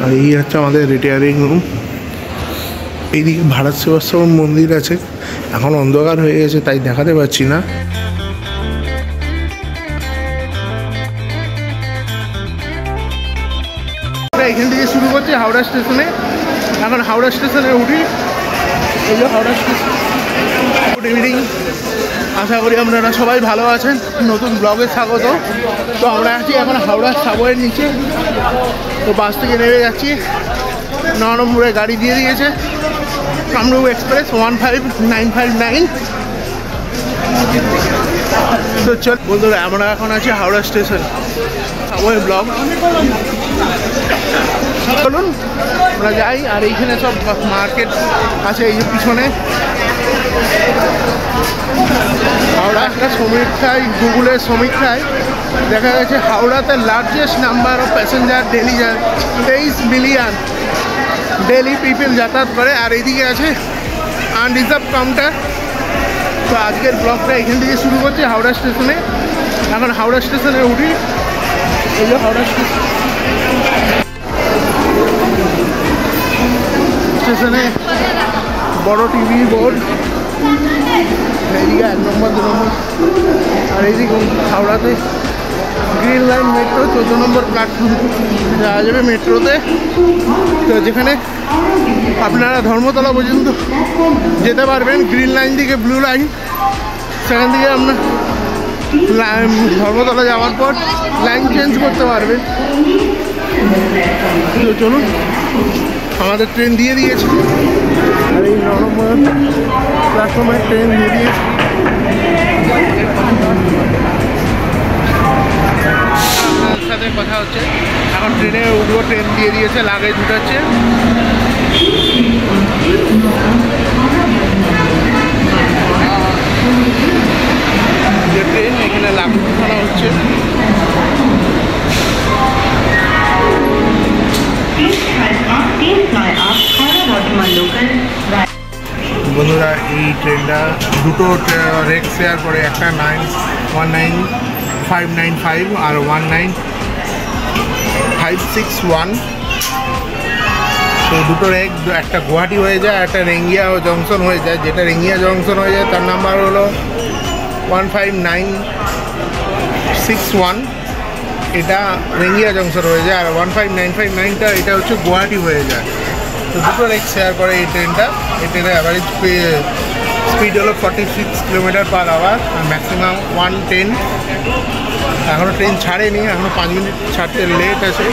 আর এই হচ্ছে আমাদের রিটায়ারিং রুম। এইদিকে ভারত সেবাশ্রম মন্দির আছে, এখন অন্ধকার হয়ে গেছে তাই দেখাতে পাচ্ছি না। এখান থেকে শুরু করছি হাওড়া স্টেশনে। এখন হাওড়া স্টেশনে উঠি। এই যে হাওড়া স্টেশন। গুড ইভিনিং, আশা করি আপনারা সবাই ভালো আছেন। নতুন ব্লগে স্বাগত। তো আমরা আছি এখন হাওড়া সাবওয়ের নিচে। তো বাস থেকে নেমে যাচ্ছি। 9 নম্বরে গাড়ি দিয়ে দিয়েছে কামরূপ এক্সপ্রেস 15959। তো চল বন্ধুরা, আমরা এখন আছি হাওড়া স্টেশন সাবওয়ে ব্লগ। চলুন আমরা যাই। আর এইখানে সব মার্কেট আছে এই যে পিছনে। হাওড়া একটা সমীক্ষায়, গুগলের সমীক্ষায় দেখা গেছে হাওড়াতে largest number of passenger daily 23 million daily people যাতায়াত করে। আর এইদিকে আছে আনরিজার্ভ কাউন্টার। তো আজকের ব্লগটা এখান থেকে শুরু করছি হাওড়া স্টেশনে। এখন হাওড়া স্টেশনে উঠি। এই যে হাওড়া স্টেশনে বড় টিভি বোর্ড, এইদিকে 1 নম্বর 2 নম্বর। আর এইদিকে হাওড়াতে গ্রিন লাইন মেট্রো 14 নম্বর প্ল্যাটফর্ম যাওয়া যাবে মেট্রোতে। তো যেখানে আপনারা ধর্মতলা পর্যন্ত যেতে পারবেন গ্রিন লাইন থেকে ব্লু লাইন, সেখান থেকে আপনার ধর্মতলা যাওয়ার পর লাইন চেঞ্জ করতে পারবেন। তো চলুন, আমাদের ট্রেন দিয়ে দিয়েছে। আর এই 9 নম্বর প্ল্যাটফর্মে ট্রেন দিয়ে দিয়েছে। আপনার সাথে কথা হচ্ছে। এখন ট্রেনে উঠবো, ট্রেন দিয়ে দিয়েছে, লাগেজ উঠাচ্ছে। যে ট্রেন এখানে লাগেজ উঠানো হচ্ছে। বন্ধুরা, এই ট্রেনটা দুটো রেক শেয়ার করে, একটা 19595 আর 19561। তো দুটো রেক, একটা গুয়াহাটি হয়ে যায়, একটা রেঙ্গিয়া জংশন হয়ে যায়। যেটা রেঙ্গিয়া জংশন হয়ে যায় তার নাম্বার হলো 15961, এটা রেঙ্গিয়া জংশন হয়ে যায়। আর 15959টা এটা হচ্ছে গুয়াহাটি হয়ে যায়। তো দুটো রেক শেয়ার করে এই ট্রেনটা। এই ট্রেনের অ্যাভারেজ স্পিড হলো 46 km/h আর ম্যাক্সিমাম 110। এখনও ট্রেন ছাড়েনি, এখনও 5 মিনিট ছাড়তে লেট আছে।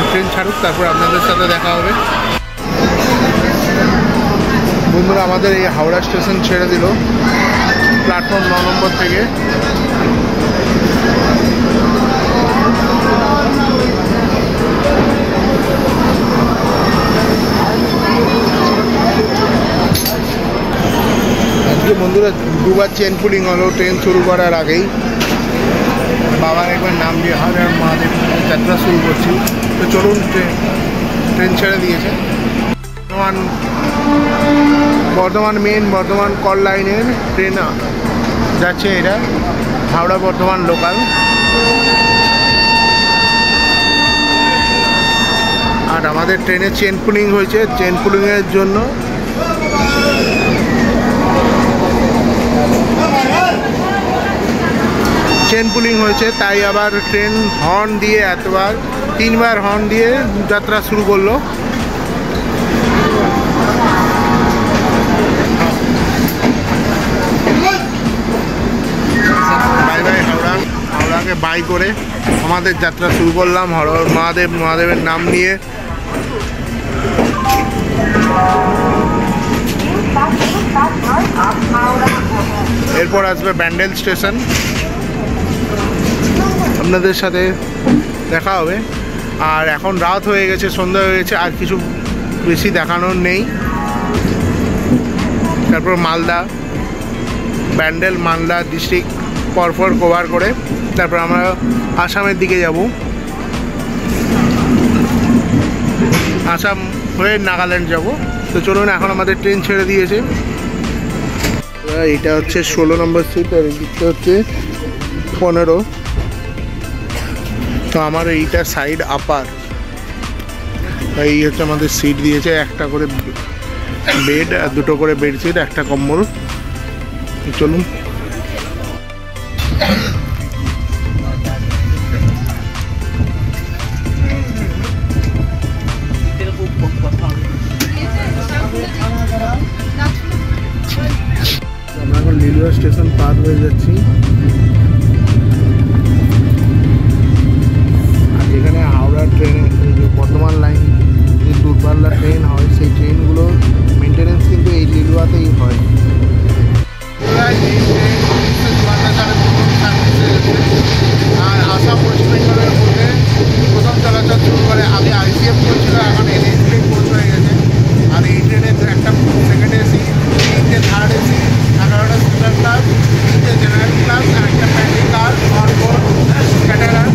ট্রেন ছাড়ুক, তারপর আপনাদের সাথে দেখা হবে। বন্ধুরা, আমাদের এই হাওড়া স্টেশন ছেড়ে দিল প্ল্যাটফর্ম 9 নম্বর থেকে। আজকে বন্ধুরা দুবার চেন পুলিং হলো ট্রেন শুরু করার আগেই। বাবার একবার নাম দিয়ে হর হর মহাদেব যাত্রা শুরু করছি। তো চলুন, ট্রেন ছেড়ে দিয়েছে। বর্ধমান মেন বর্ধমান কল লাইনের ট্রেন যাচ্ছে। এটা হাওড়া বর্ধমান লোকাল। আর আমাদের ট্রেনে চেন পুলিং হয়েছে। চেন পুলিংয়ের জন্য চেন পুলিং হয়েছে, তাই আবার ট্রেন হর্ন দিয়ে এতবার 3বার হর্ন দিয়ে যাত্রা শুরু করলো। Bye bye Howrah. হাওড়াকে বাই করে আমাদের যাত্রা শুরু করলাম হর হর মহাদেব, মহাদেবের নাম নিয়ে। এরপর আসবে ব্যান্ডেল স্টেশন। আপনাদের সাথে দেখা হবে। আর এখন রাত হয়ে গেছে, সন্ধ্যা হয়ে গেছে, আর কিছু বেশি দেখানোর নেই। তারপর মালদা, ব্যান্ডেল মালদা ডিস্ট্রিক্ট পরপর কভার করে তারপর আমরা আসামের দিকে যাব। আসাম হয়ে নাগাল্যান্ড যাব। তো চলুন, এখন আমাদের ট্রেন ছেড়ে দিয়েছে। এটা হচ্ছে 16 নম্বর সিট, আর এদিকটা হচ্ছে 15। তো আমার এইটা সাইড আপার, এই হচ্ছে আমাদের সিট দিয়েছে, একটা করে বেড আর দুটো করে বেডশিট, একটা কম্বল। চলুন। আমরা এখন লিলুয়া স্টেশন পার হয়ে যাচ্ছি। আর যেখানে হাওড়া ট্রেনে বর্ধমান লাইন যে দূরপাল্লা ট্রেন হয়, সেই ট্রেনগুলোর মেনটেনেন্স কিন্তু এই লিলুয়াতেই হয়। আর আসাম ওয়েস্ট বেঙ্গলের মধ্যে প্রথম চলাচল শুরু করে। আগে আইসিএফ করছিল, এখন এনএইচ ট্রেন কোচ হয়ে গেছে। আর এই ট্রেনের একটা সেকেন্ড এসি, তিনটে থার্ড এসি, 11টা স্লিপার ক্লাস, তিনটে জেনারেল ক্লাস আর একটা প্যান্ডি কার অনবোর্ড ক্যাটারার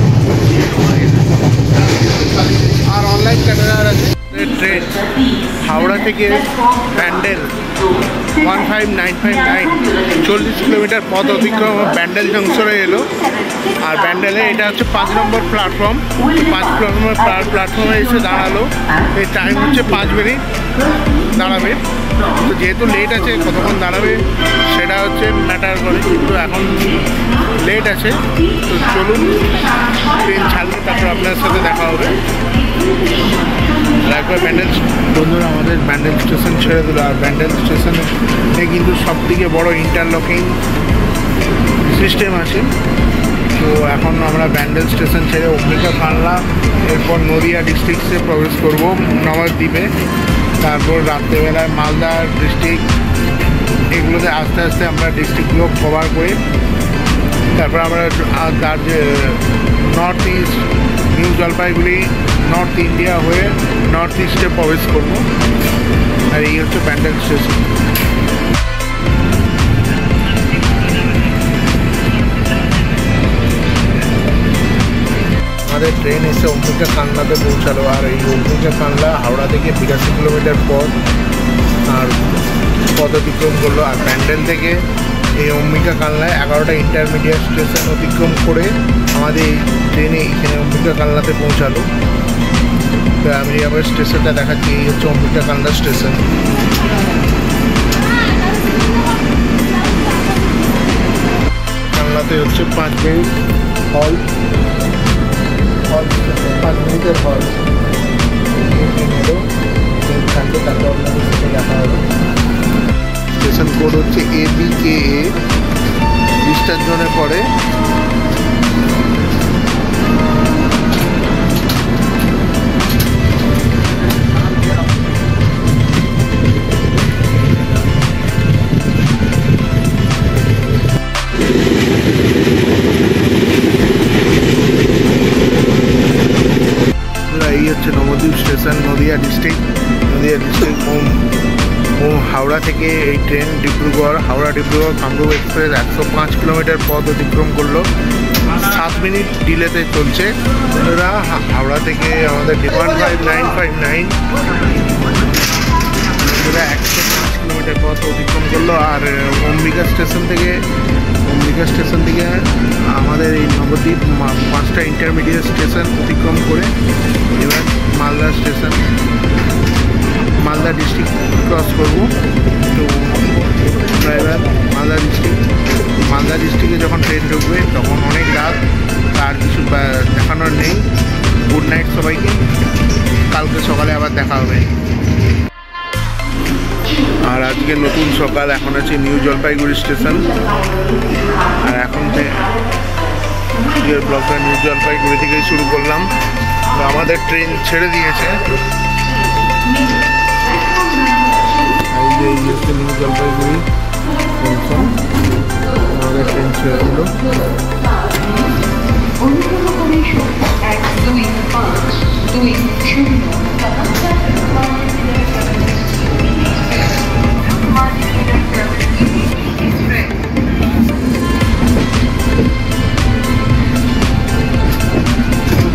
আর অনলাইন ক্যাটারার আছে। ট্রেন হাওড়া থেকে ব্যান্ডেল 15959 40 কিলোমিটার পথ অতিক্রম ব্যান্ডেল জংশনে এলো। আর ব্যান্ডেলে এটা হচ্ছে 5 নম্বর প্ল্যাটফর্ম। 5 নম্বর প্ল্যাটফর্মে এসে দাঁড়ালো। এই টাইম হচ্ছে 5 মিনিট দাঁড়াবে। তো যেহেতু লেট আছে, কতক্ষণ দাঁড়াবে সেটা হচ্ছে ম্যাটার করে, কিন্তু এখন লেট আছে। তো চলুন, ট্রেন ছাড়লে তারপর আপনার সাথে দেখা হবে। একবার ব্যান্ডেল বন্ধুরা আমাদের ব্যান্ডেল স্টেশন ছেড়ে দিল। আর ব্যান্ডেল স্টেশনে কিন্তু সব থেকে বড়ো ইন্টারলকিং সিস্টেম আছে। তো এখন আমরা ব্যান্ডেল স্টেশন ছেড়ে অম্বিকা কানলা, এরপর নদিয়া ডিস্ট্রিক্টসে প্রবেশ করব নবদ্বীপে। তারপর রাত্রেবেলায় মালদা ডিস্ট্রিক্ট, এগুলোতে আস্তে আস্তে আমরা ডিস্ট্রিক্টগুলো কভার করে তারপর আমরা তার যে north east new Jalpaiguri north India হয়ে নর্থ ইস্টে প্রবেশ করব। আর এই হচ্ছে ব্যান্ডেল স্টেশন। আমাদের ট্রেন এসে অম্বিকা কানলাতে পৌঁছালো। আর এই অম্বিকা কানলা হাওড়া থেকে 82 কিলোমিটার পথ আর পথ অতিক্রম করলো। আর ব্যান্ডেল থেকে এই অম্বিকা কানলায় 11টা ইন্টারমিডিয়েট স্টেশন অতিক্রম করে আমাদের এই ট্রেনে এখানে অম্বিকা কানলাতে পৌঁছালো। তো আমি আবার স্টেশনটা দেখাচ্ছি। এই হচ্ছে অম্বিকা কানলা স্টেশন। কানলাতে হচ্ছে 5 মিনিট হল, 5 মিনিটের হল। থাকবে, তারপর আপনাদের সাথে দেখা হবে। স্টেশন কোড হচ্ছে ABKA, ডিস্টার জোনে পড়ে। এই হচ্ছে নবদ্বীপ স্টেশন, নদিয়া ডিস্ট্রিক্ট। হাওড়া থেকে এই train Dibrugarh, Howrah Dibrugarh Kamrup express 105 kilometre পথ অতিক্রম করলো। 7 মিনিট ডিলেতে চলছে। এরা হাওড়া থেকে আমাদের 15959 105 কিলোমিটার পথ অতিক্রম করলো। আর অম্বিকা স্টেশন থেকে আমাদের এই নবদ্বীপ 5টা ইন্টারমিডিয়েট স্টেশন অতিক্রম করে এবার Malda station, Malda district cross করবো। তো এবার মালদা ডিস্ট্রিক্টে যখন ট্রেন ঢুকবে তখন অনেক রাত, আর কিছু দেখানোর নেই। গুড নাইট সবাইকে, কালকে সকালে আবার দেখা হবে। আর আজকে নতুন সকাল, এখন আছে নিউ জলপাইগুড়ি স্টেশন। আর এখন ব্লগটা নিউ জলপাইগুড়ি থেকেই শুরু করলাম। আমাদের ট্রেন ছেড়ে দিয়েছে। এই হচ্ছে নিউ জলপাইগুড়ি জংশন, আমাদের ট্রেন ছেড়ে দিল।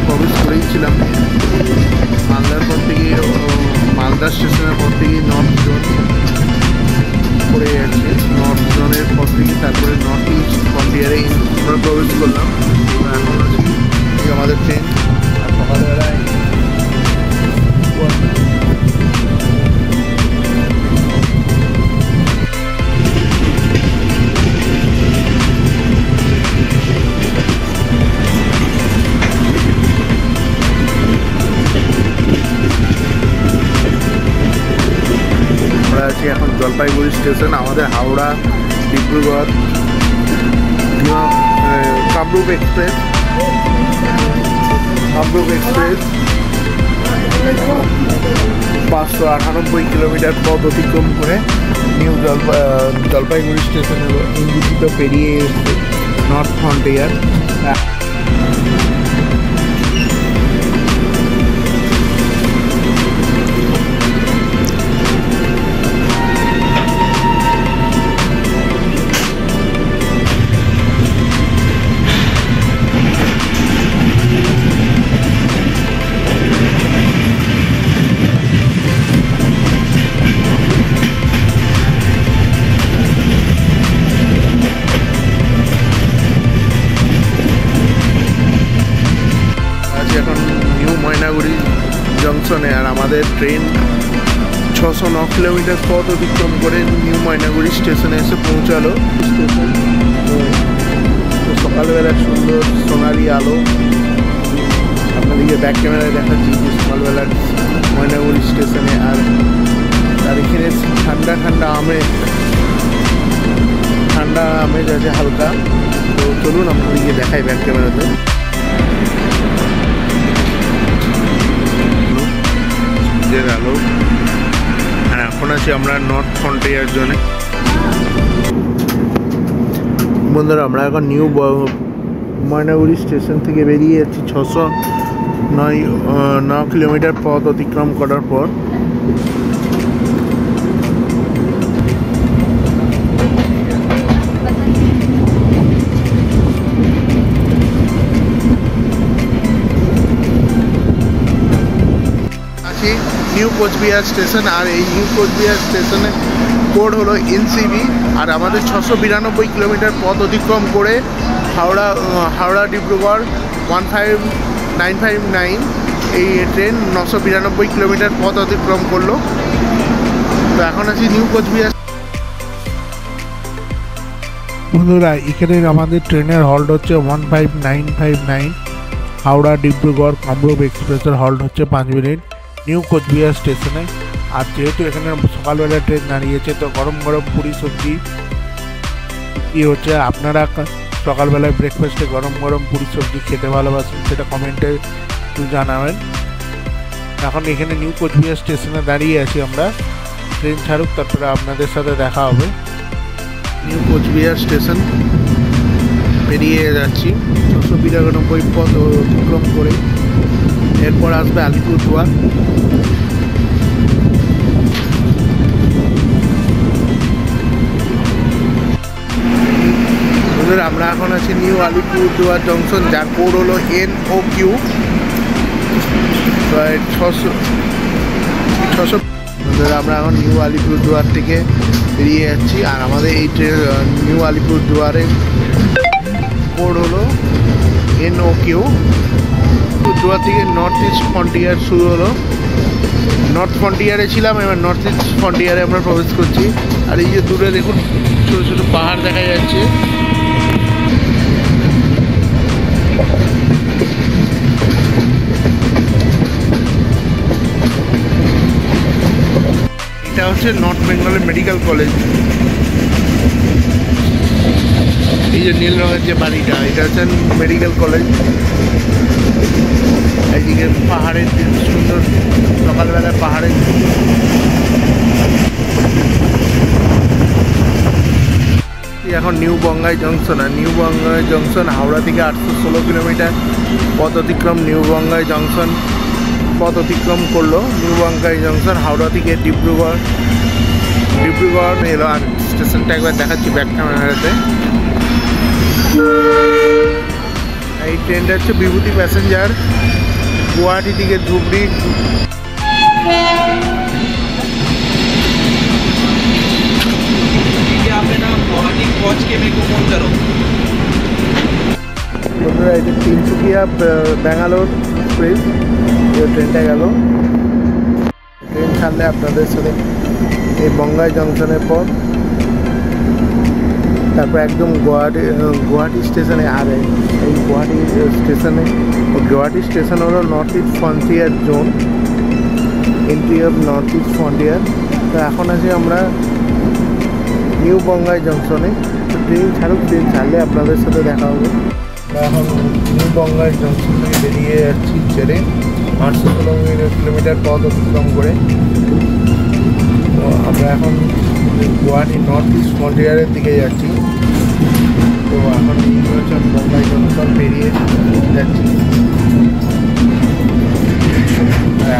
প্রবেশ করেইছিলাম মালদার পর থেকে, মালদা স্টেশনের পর থেকে নর্থ জোন পড়ে যাচ্ছে। নর্থ জোনের পর থেকে তারপরে নর্থ ইস্ট ফ্রন্টিয়ারে আমরা প্রবেশ করলাম। এখন আছি আমাদের ট্রেন। আর সকালবেলায় জলপাইগুড়ি স্টেশন, আমাদের হাওড়া ডিব্রুগড় কামরূপ এক্সপ্রেস 598 কিলোমিটার পথ অতিক্রম করে নিউ জলপাইগুড়ি স্টেশনের ইঞ্জিনটা পেরিয়ে এসছে নর্থ ফ্রন্টিয়ার। এখন নিউ ময়নাগুড়ি জংশনে, আর আমাদের ট্রেন 609 কিলোমিটার পথ অতিক্রম করে নিউ ময়নাগুড়ি স্টেশনে এসে পৌঁছালো। স্টেশন তো সকালবেলার সুন্দর সোনালি আলো আপনাদেরকে ব্যাক ক্যামেরায় দেখাচ্ছি যে সকালবেলার ময়নাগুড়ি স্টেশনে। আর তার এখানে ঠান্ডা আমেজ আছে হালকা। তো চলুন আপনাদেরকে দেখাই ব্যাক ক্যামেরাতে। আলো, আর এখন আছি আমরা নর্থ ফ্রন্টিয়ার জোনে। বন্ধুরা, আমরা এখন নিউ ময়নাগুড়ি স্টেশন থেকে বেরিয়ে যাচ্ছি 609 কিলোমিটার পথ অতিক্রম করার পর। নিউ কোচবিহার স্টেশন, আর এই নিউ কোচবিহার স্টেশনে কোড হলো এনসিবি। আর আমাদের 692 কিলোমিটার পথ অতিক্রম করে হাওড়া ডিব্রুগড় 15959 এই ট্রেন 992 কিলোমিটার পথ অতিক্রম করলো। তো এখন আছি নিউ কোচবিহার। বন্ধুরা, এখানে আমাদের ট্রেনের হল্ট হচ্ছে 15959, হাওড়া ডিব্রুগড় কামরূপ এক্সপ্রেসের হল্ট হচ্ছে 5 মিনিট নিউ কোচবিহার স্টেশনে। আর যেহেতু এখানে সকালবেলা ট্রেন দাঁড়িয়েছে, তো গরম গরম পুরি সবজি হচ্ছে। আপনারা সকালবেলায় ব্রেকফাস্টে গরম গরম পুরি সবজি খেতে ভালোবাসেন, সেটা কমেন্টে একটু জানাবেন। এখন এখানে নিউ কোচবিহার স্টেশনে দাঁড়িয়ে আছি আমরা, ট্রেন ছাড়ুক তারপরে আপনাদের সাথে দেখা হবে। নিউ কোচবিহার স্টেশন পেরিয়ে যাচ্ছি 692 পথ অতিক্রম করে। এরপর আসবে আলিপুরদুয়ার। আমরা এখন আছি নিউ আলিপুরদুয়ার জংশন, যার কোড হলো NOQ 600। আমরা এখন নিউ আলিপুরদুয়ার থেকে বেরিয়ে যাচ্ছি, আর আমাদের এই ট্রেন নিউ আলিপুরদুয়ারের কোড হলো NOQ। আলিপুরদুয়ার থেকে নর্থ ইস্ট ফ্রন্টিয়ার শুরু হলো। নর্থ ফ্রন্টিয়ারে ছিলাম, এবার নর্থ ইস্ট ফ্রন্টিয়ারে আমরা প্রবেশ করছি। আর এই যে দূরে দেখুন ছোটো ছোটো পাহাড় দেখা যাচ্ছে। এটা হচ্ছে নর্থ বেঙ্গলের মেডিকেল কলেজ। এই যে নীল রঙের যে বাড়িটা, এটা হচ্ছে মেডিকেল কলেজ। এইদিকে পাহাড়ের সুন্দর সকালবেলায় পাহাড়ের। এখন নিউ বঙ্গাই জংশন, আর নিউ বঙ্গাই জংশন হাওড়া থেকে 816 কিলোমিটার পথ অতিক্রম নিউ বঙ্গাই জংশন পথ অতিক্রম করলো। নিউ বঙ্গাই জংশন হাওড়া থেকে ডিব্রুগড় এলো। আর স্টেশনটা একবার দেখাচ্ছি ব্যাক ক্যামেরাতে। এই ট্রেনটা হচ্ছে বিভূতি প্যাসেঞ্জার, गुवाहाटी থেকে ধুবড়ি। বন্ধুরা, এটা তিনসুকিয়া ব্যাঙ্গালোর এক্সপ্রেস ট্রেনটা গেল। ট্রেন ছাড়লে আপনাদের সাথে এই বঙ্গাই জংশনের পর তারপর একদম গুয়াহাটি স্টেশনে। আর এই গুয়াহাটি স্টেশন হলো north east frontier zone, entry of north east frontier. তো এখন আছি আমরা নিউ বঙ্গাই জংশনে। ট্রেন ছাড়ুক, ট্রেন ছাড়লে আপনাদের সাথে দেখা হবে। এখন নিউ বঙ্গাই জংশন থেকে বেরিয়ে যাচ্ছি ছেড়ে 800 কিলোমিটার পথ অতিক্রম করে। তো আমরা এখন গুয়াহাটি নর্থ ইস্ট ফ্রন্টিয়ারের দিকে যাচ্ছি। তো এখন হচ্ছে বঙ্গাই জংশন পেরিয়ে যাচ্ছি।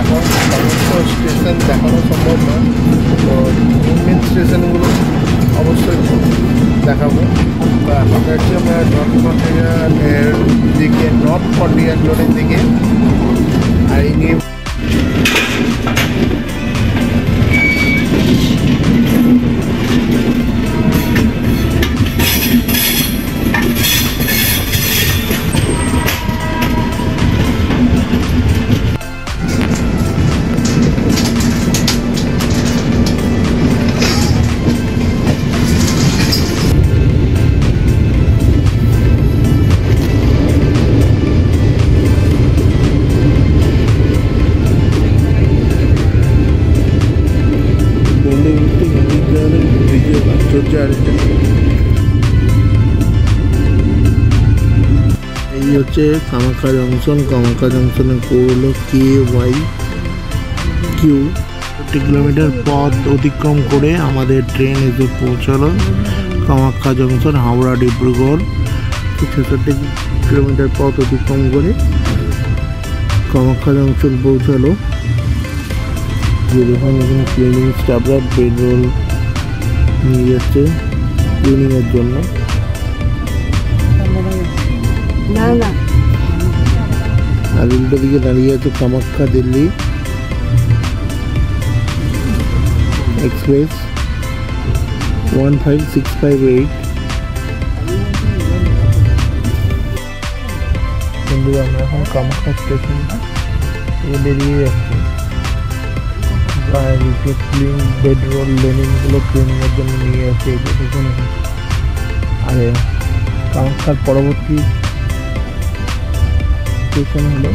এখন সমস্ত স্টেশন দেখানো সম্ভব নয়, তো মেন স্টেশনগুলো অবশ্যই দেখাবো। তো এখন যাচ্ছি আমরা নর্থ ফ্রন্টিয়ারের দিকে, নর্থ ফ্রন্টিয়ার রোডের দিকে। আর এই নিয়ে এই হচ্ছে কামাখ্যা জংশন। কামাখ্যা জংশনের কোড হলো KYQ। 40 কিলোমিটার পথ অতিক্রম করে আমাদের ট্রেন এসে পৌঁছালো কামাখ্যা জংশন, হাওড়া ডিব্রুগড়। 66 কিলোমিটার পথ অতিক্রম করে কামাখ্যা জংশন পৌঁছালো। দেখুন এখানে ক্লিনিং স্টাফরা পেট্রোল নিয়ে যাচ্ছে ক্লিনিংয়ের জন্য। আর উল্টো দিকে দাঁড়িয়ে আছে কামাখ্যা দিল্লি এক্সপ্রেস 15658। বন্ধুরা আমরা এখন কামাখ্যা স্টেশন বেরিয়ে যাচ্ছি। ক্লিন বেডরোল লেনিনগুলো ক্লিনিংয়ের জন্য নিয়ে আসছে এই স্টেশন। আর কামাখ্যার পরবর্তী স্টেশন হলো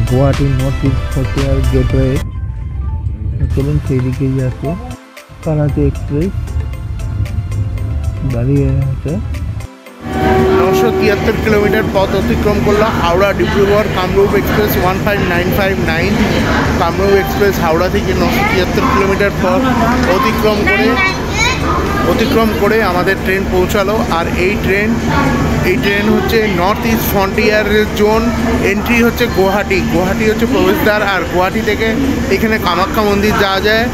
Guwahati north east frontier gateway. চলুন সেই দিকেই আছে কারাচি এক্সপ্রেস দাঁড়িয়ে আছে। 973 কিলোমিটার পথ অতিক্রম করলো হাওড়া ডিব্রুগড় কামরূপ এক্সপ্রেস 15959। কামরূপ এক্সপ্রেস হাওড়া থেকে 973 কিলোমিটার পথ অতিক্রম করে আমাদের ট্রেন পৌঁছালো। আর এই ট্রেন হচ্ছে নর্থ ইস্ট ফ্রন্টিয়ারের জোন। এন্ট্রি হচ্ছে গুয়াহাটি হচ্ছে প্রবেশদ্বার। আর গুয়াহাটি থেকে এখানে কামাখ্যা মন্দির যাওয়া যায়।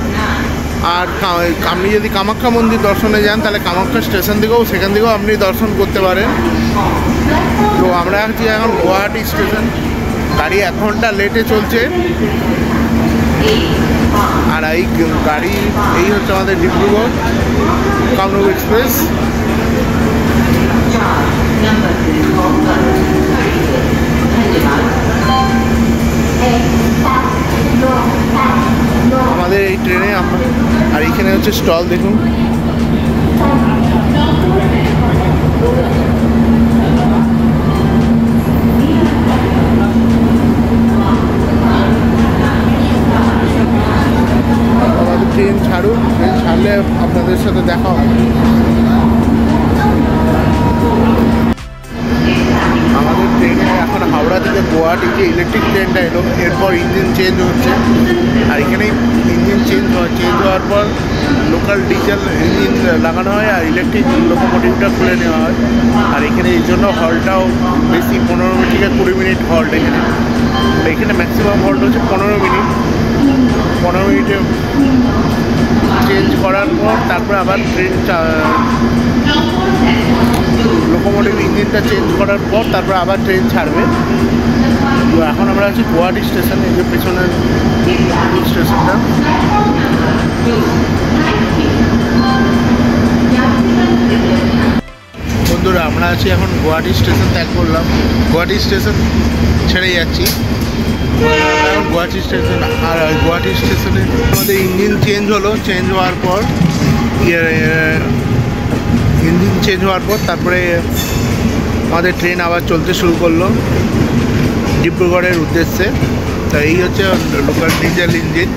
আর আপনি যদি কামাখ্যা মন্দির দর্শনে যান তাহলে কামাখ্যা স্টেশন সেখান থেকেও আপনি দর্শন করতে পারেন। তো আমরা আছি এখন গুয়াহাটি স্টেশন। গাড়ি 1 ঘন্টা লেটে চলছে। আর এই গাড়ি এই হচ্ছে আমাদের ডিব্রুগড় কামরূপ এক্সপ্রেস। আমাদের এই ট্রেনে আর এইখানে হচ্ছে স্টল দেখুন। আমাদের ট্রেন ছাড়লে আপনাদের সাথে দেখা হবে। আমাদের ট্রেনে এখন হাওড়া থেকে গুয়াহাটি যে ইলেকট্রিক ট্রেনটা এলো, এরপর ইঞ্জিন চেঞ্জ হচ্ছে। আর এখানে ইঞ্জিন চেঞ্জ হওয়ার পর লোকাল ডিজেল ইঞ্জিন লাগানো হয় আর ইলেকট্রিক লোকোমোটিভটা খুলে নেওয়া হয়। আর এখানে এই জন্য হলটাও বেশি, 15 থেকে 20 মিনিট হল্ট এখানে ম্যাক্সিমাম হল্ট হচ্ছে 15 মিনিট। 15 মিনিটে চেঞ্জ করার পর তারপরে আবার ট্রেন লোকোমোটিভ ইঞ্জিনটা চেঞ্জ করার পর তারপর আবার ট্রেন ছাড়বে। তো এখন আমরা আছি গুয়াহাটি স্টেশনে, এই যে পেছনের স্টেশনটা। বন্ধুরা আমরা আছি এখন গুয়াহাটি স্টেশন ত্যাগ করলাম, গুয়াহাটি স্টেশন ছেড়ে যাচ্ছি। এখন গুয়াহাটি স্টেশন, আর গুয়াহাটি স্টেশনে আমাদের ইঞ্জিন চেঞ্জ হলো। চেঞ্জ হওয়ার পর তারপরে আমাদের ট্রেন আবার চলতে শুরু করলো ডিব্রুগড়ের উদ্দেশ্যে। তা এই হচ্ছে লোকাল ডিজেল ইঞ্জিন।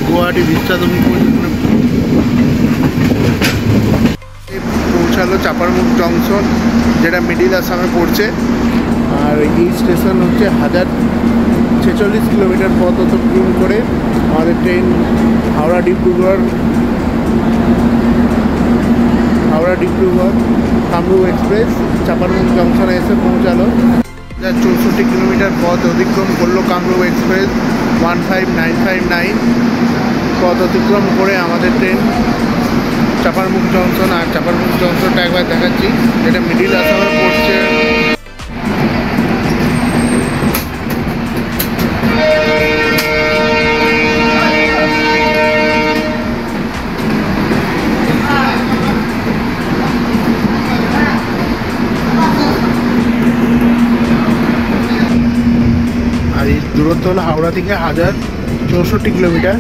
গুয়াহাটি বিস্তাদমী পৌঁছালো চাপারমুখ জংশন, যেটা মিডিল আসামে পড়ছে। আর এই স্টেশন হচ্ছে 1046 কিলোমিটার পথ অতিক্রম করে আমাদের ট্রেন হাওড়া ডিব্রুগড় কামরূপ এক্সপ্রেস চাপারমুখ জংশনে এসে পৌঁছালো। 64 কিলোমিটার পথ অতিক্রম করলো কামরূপ এক্সপ্রেস 15959 পথ অতিক্রম করে আমাদের ট্রেন চাপারমুখ জংশন। আর চাপারমুখ জংশনটা একবার দেখাচ্ছি, যেটা মিডিল আসামে পড়ছে। আর এই দূরত্ব হলো হাওড়া থেকে 1064 কিলোমিটার,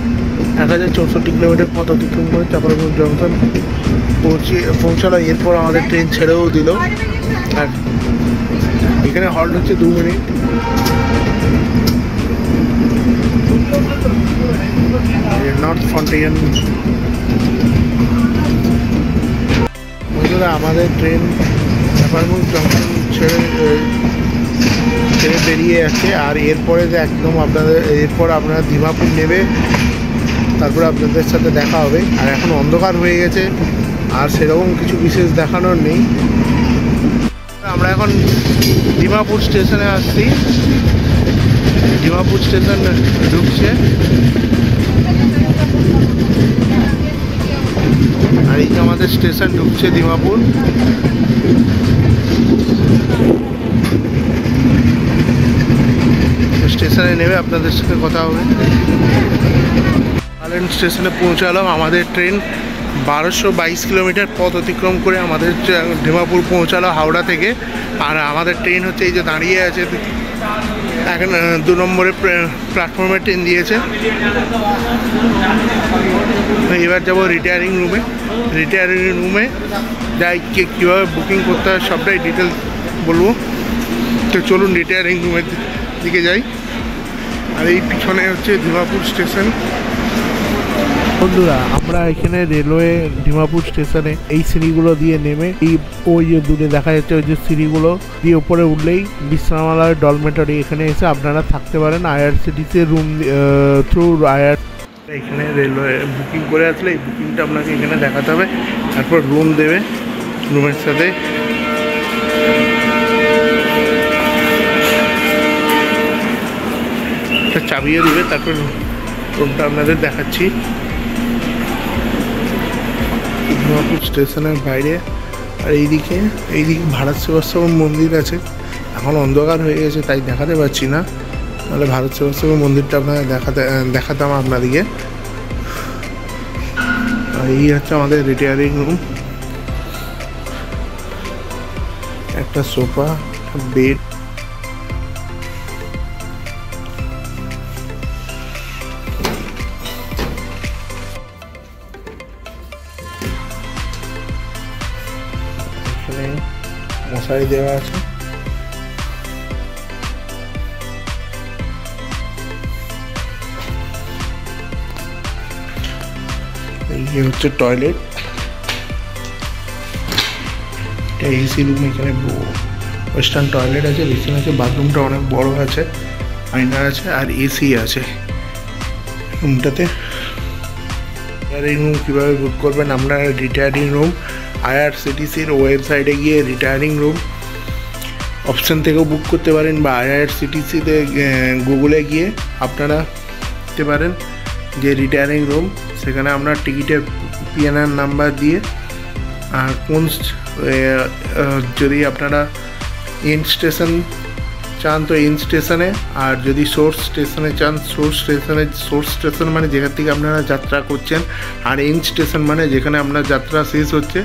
1064 কিলোমিটার পথ অতিক্রম করে চাপারমুখ জংশন পৌঁছালো। এরপর আমাদের ট্রেন ছেড়েও দিল। আর এখানে হল্ট হচ্ছে 2 মিনিট। নর্থ ফ্রন্টিয়ান বন্ধুরা, আমাদের ট্রেন চাপারমুখ জংশন ছেড়ে বেরিয়ে আছে। আর এরপরে যে একদম এরপর আপনারা ডিমাপুর নেবে, তারপরে আপনাদের সাথে দেখা হবে। আর এখন অন্ধকার হয়ে গেছে, আর সেরকম কিছু বিশেষ দেখানোর নেই। আমরা এখন ডিমাপুর স্টেশনে আসছি। ডিমাপুর স্টেশন ঢুকছে। আর এই যে আমাদের স্টেশন ঢুকছে ডিমাপুর। স্টেশনে নেমে আপনাদের সাথে কথা হবে। আলেন স্টেশনে পৌঁছালাম। আমাদের ট্রেন 1222 কিলোমিটার পথ অতিক্রম করে আমাদের ডিমাপুর পৌঁছালো হাওড়া থেকে। আর আমাদের ট্রেন হচ্ছে এই যে দাঁড়িয়ে আছে, এখন 2 নম্বরে প্ল্যাটফর্মে ট্রেন দিয়েছে। এবার যাবো রিটায়ারিং রুমে যাই, কীভাবে বুকিং করতে হয় সবটাই ডিটেলস বলবো। তো চলুন রিটায়ারিং রুমের দিকে যাই। আর এই পিছনে হচ্ছে ডিমাপুর স্টেশন। বন্ধুরা, আমরা এখানে রেলওয়ে ডিমাপুর স্টেশনে এই সিঁড়িগুলো দিয়ে নেমে ওই যে দূরে দেখা যাচ্ছে ওই যে সিঁড়িগুলো দিয়ে উপরে উঠলেই বিশ্রামালয় ডলমেটরি, এখানে এসে আপনারা থাকতে পারেন IRCTC রুম থ্রু এখানে রেলওয়ে বুকিং করে আসলে এই বুকিংটা আপনাকে এখানে দেখাতে হবে। তারপর রুম দেবে, রুমের সাথে চাবিও দেবে। তারপর রুমটা আপনাদের দেখাচ্ছি। ডিমাপুর স্টেশনের বাইরে। আর এইদিকে ভারত সেবাশ্রম মন্দির আছে। এখন অন্ধকার হয়ে গেছে তাই দেখাতে পারছি না, নাহলে ভারত সেবাশ্রম মন্দিরটা আপনাদের দেখাতাম আপনাদেরকে। আর এই হচ্ছে আমাদের রিটায়ারিং রুম। একটা সোফা, বেড, মশারি দেওয়া আছে। এই হচ্ছে টয়লেট, এসি রুম। এখানে ওয়েস্টার্ন টয়লেট আছে, বেসিন আছে, বাথরুমটা অনেক বড় আছে, আয়না আছে, আর এসি আছে রুমটাতে। রিটায়ারিং রুম কীভাবে বুক করবেন আপনারা? রিটায়ারিং রুম IRCTCর ওয়েবসাইটে গিয়ে রিটায়ারিং রুম অপশান থেকেও বুক করতে পারেন, বা IRCTCতে গুগলে গিয়ে আপনারা দেখতে পারেন যে রিটায়ারিং রুম। সেখানে আপনার টিকিটের PNR নাম্বার দিয়ে, আর কোন যদি আপনারা এন্ড স্টেশন চান তো এন্ড স্টেশনে, আর যদি সোর্স স্টেশনে চান সোর্স স্টেশন মানে যেখান থেকে আপনারা যাত্রা করছেন, আর এন্ড স্টেশন মানে যেখানে আপনার যাত্রা শেষ হচ্ছে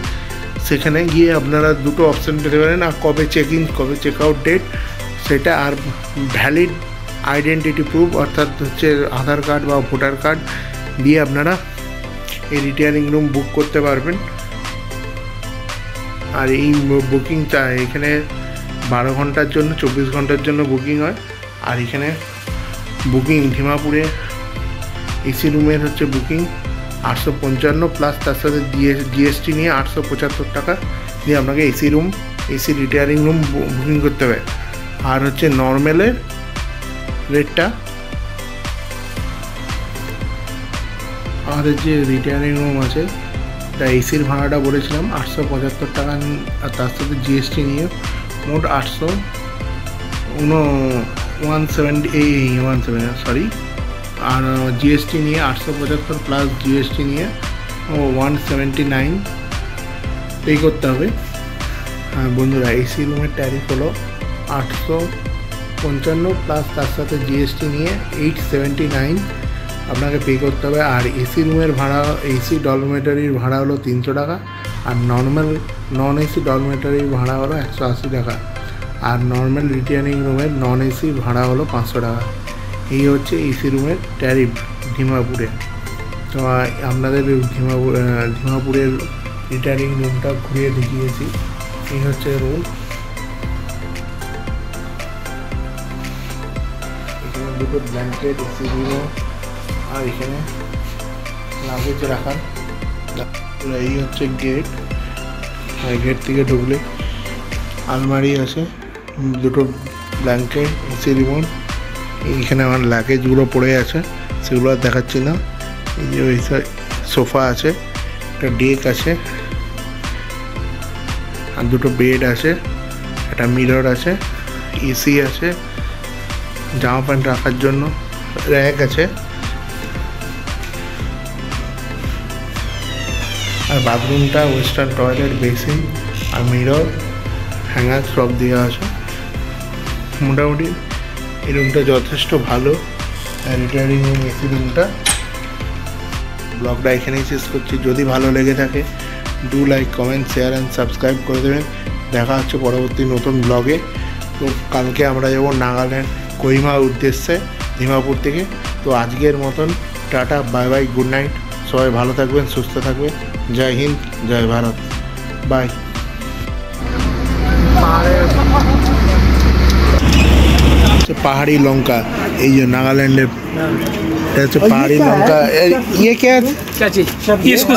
সেখানে গিয়ে আপনারা দুটো অপশান পেতে পারেন। আর কবে চেক ইন কবে চেক আউট ডেট সেটা, আর ভ্যালিড আইডেন্টিটি প্রুফ অর্থাৎ হচ্ছে আধার কার্ড বা ভোটার কার্ড দিয়ে আপনারা এই রিটায়ারিং রুম বুক করতে পারবেন। আর এই বুকিংটা এখানে 12 ঘন্টার জন্য 24 ঘন্টার জন্য বুকিং হয়। আর এখানে বুকিং ডিমাপুরে এসি রুমের হচ্ছে বুকিং 855 প্লাস তার সাথে জিএসটি নিয়ে 875 টাকা দিয়ে আপনাকে এসি রিটায়ারিং রুম বুকিং করতে হবে। আর হচ্ছে নর্মালের রেটটা, আমাদের যে রিটায়ারিং রুম আছে তা এসির ভাড়াটা বলেছিলাম 875 টাকা, আর তার সাথে জিএসটি নিয়ে মোট 170 আর জিএসটি নিয়ে 875 প্লাস জিএসটি নিয়ে 179 পে করতে হবে। হ্যাঁ বন্ধুরা, এসি রুমের ট্যারিফ হলো 855 প্লাস তার সাথে জিএসটি নিয়ে 879 আপনাকে পে করতে হবে। আর এসি রুমের ভাড়া, এসি ডরমেটরির ভাড়া হলো 300 টাকা, আর নন এসি ডরমেটরির ভাড়া হলো 180 টাকা, আর নর্মাল রিটায়ারিং রুমের নন এসি ভাড়া হলো 500 টাকা। এই হচ্ছে এসি রুমের ট্যারিফ ডিমাপুরে। তো আপনাদের ডিমাপুরের রিটায়ারিং রুমটা ঘুরিয়ে দেখিয়েছি। এই হচ্ছে রুম, এখানে দুটো ব্ল্যাঙ্কেট, এসি রুম, আর এখানে লাগেজ রাখার। এই হচ্ছে গেট, গেট থেকে ঢুকলে আলমারি আছে, দুটো ব্ল্যাঙ্কেট, এসি রিমোট। এইখানে আমার লাগেজগুলো পড়ে আছে, সেগুলো আর দেখাচ্ছি না। এই যে ওই সোফা আছে, একটা ডেক আছে, আর দুটো বেড আছে, একটা মিরর আছে, এসি আছে, জামা প্যান্ট রাখার জন্য র্যাক আছে, আর বাথরুমটা ওয়েস্টার্ন টয়লেট, বেসিন আর মিরর, হ্যাঙ্গার সব দেওয়া আছে। মোটামুটি এই রুমটা যথেষ্ট ভালো, রিটায়ারিং রুম এসি রুমটা। ব্লগটা এখানেই শেষ করছি। যদি ভালো লেগে থাকে do like, comment, share and subscribe করে দেবেন। দেখা হচ্ছে পরবর্তী নতুন ব্লগে। তো কালকে আমরা যাবো নাগাল্যান্ড কোহিমার উদ্দেশ্যে ডিমাপুর থেকে। তো আজকের মতন tata, bye bye, good night. সবাই ভালো থাকবেন, সুস্থ থাকবেন। জয় হিন্দ, জয় ভারত, বাই। পাহাড়ি লঙ্কা, এই যে নাগাল্যান্ডের হচ্ছে পাহাড়ি লঙ্কা। ইয়ে কে আছে? क्या चीज? इसको